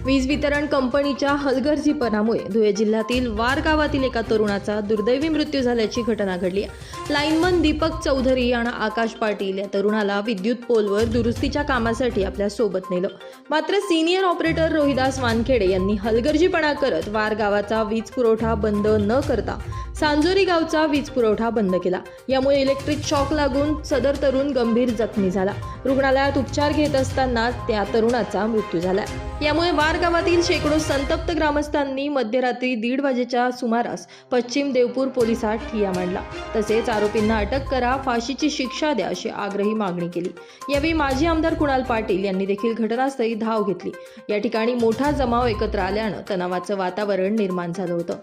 वीज वितरण कंपनीच्या हलगर्जीपणामुळे धुळे जिल्ह्यातील वार गावातील एका तरुणाचा दुर्दैवी मृत्यू झाल्याची घटना घडली आहे। लाईनमन दीपक चौधरी आणि आकाश पाटील या तरुणाला विद्युत पोलवर दुरुस्तीच्या कामासाठी आपल्या सोबत नेलं। मात्र सिनियर ऑपरेटर रोहिदास वानखेडे यांनी हलगर्जीपणा करत वार गावाचा वीज पुरवठा बंद न करता सांजोरी गावचा वीज पुरवठा बंद केला। यामुळे इलेक्ट्रिक शॉक लागून सदर तरुण गंभीर जखमी झाला। रुग्णालयात उपचार घेत असताना त्या तरुणाचा मृत्यू झाला। यामुळे वार गावातील शेकडो संतप्त ग्रामस्थांनी मध्यरात्री 1:30 वाजेच्या सुमारास पश्चिम देवपूर पोलिसात ठिय्या मांडला। तसेच आरोपींना अटक करा, फाशीची शिक्षा द्या अशी आग्रही मागणी केली। यावेळी माजी आमदार कुणाल पाटील यांनी देखील घटनास्थळी धाव घेतली। या ठिकाणी मोठा जमाव एकत्र आल्यानं तणावाचं वातावरण निर्माण झालं होतं।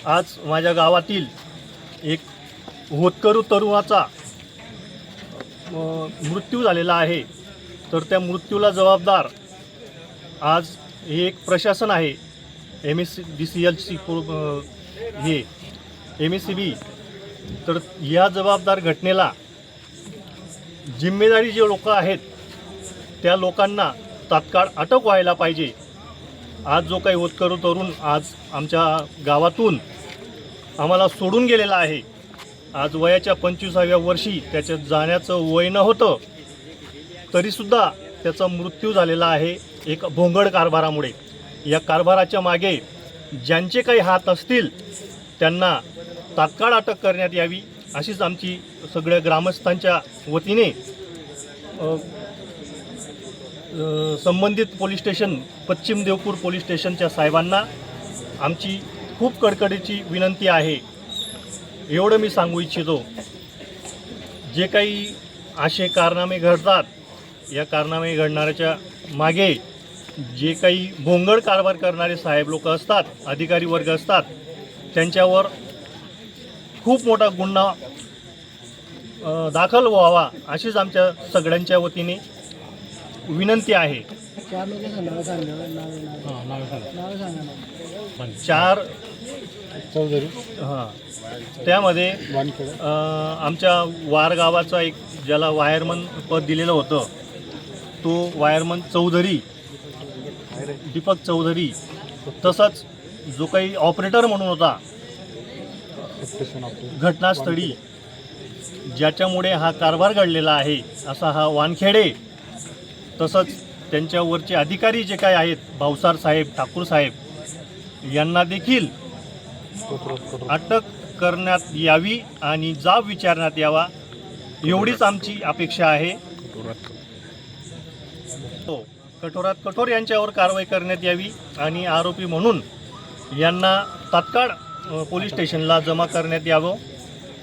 आज माझ्या गावातील एक होतकरू तरुणाचा मृत्यू झालेला आहे। तर त्या मृत्यूला जबाबदार आज हे एक प्रशासन आहे, MSDCL हे MSCB। तर या जबाबदार घटनेला जिम्मेदारी जे लोक आहेत त्या लोकांना तात्काळ अटक व्हायला पाहिजे। आज जो काही होतकरू तरुण आज आमच्या गावातून आम्हाला सोडून गेलेला आहे, आज वयाच्या 25व्या वर्षी त्याच्या जाण्याचं वय न होतं तरीसुद्धा त्याचा मृत्यू झालेला आहे एक भोंगळ कारभारामुळे। या कारभाराच्या मागे ज्यांचे काही हात असतील त्यांना तात्काळ अटक करण्यात यावी अशीच आमची सगळ्या ग्रामस्थांच्या वतीने संबंधित पोलीस स्टेशन पश्चिम देवपूर पोलीस स्टेशनच्या साहेबांना आमची खूप कडकडीची विनंती आहे। एवढं मी सांगू इच्छितो, जे काही असे कारनामे घडतात, या कारनामे घडणाऱ्याच्या मागे जे काही भोंगळ कारभार करणारे साहेब लोक असतात, अधिकारी वर्ग असतात, त्यांच्यावर खूप मोठा गुन्हा दाखल व्हावा अशीच आमच्या सगळ्यांच्या वतीने विनंती आहे। 4 चौधरी त्यामध्ये आमच्या वार गावाचा एक ज्याला वायरमन पद दिलेलं होतं तो वायरमन चौधरी दीपक चौधरी, तसंच जो काही ऑपरेटर म्हणून होता घटनास्थळी ज्याच्यामुळे हा कारभार घडलेला आहे असा हा वानखेडे, तसंच त्यांच्यावरचे अधिकारी जे काय आहेत भाऊसार साहेब, ठाकूर साहेब यांना देखील अटक करण्यात यावी आणि जाब विचारण्यात यावा एवढीच आमची अपेक्षा आहे। कठोरात कठोर यांच्यावर कारवाई करण्यात यावी आणि आरोपी म्हणून यांना तात्काळ पोलीस स्टेशनला जमा करण्यात यावं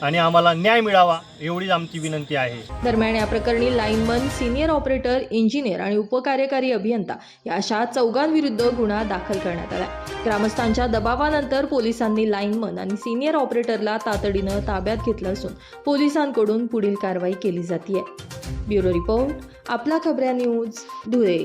आणि आम्हाला न्याय मिळावा एवढीच आमची विनंती आहे। दरम्यान या प्रकरणी लाईनमन, सिनियर ऑपरेटर, इंजिनियर आणि उपकार्यकारी अभियंता या अशा चौघांविरुद्ध गुन्हा दाखल करण्यात आला। ग्रामस्थांच्या दबावानंतर पोलिसांनी लाईनमन आणि सिनियर ऑपरेटरला तातडीनं ताब्यात घेतलं असून पोलिसांकडून पुढील कारवाई केली जाते। ब्युरो रिपोर्ट, आपला खबऱ्या न्यूज, धुळे।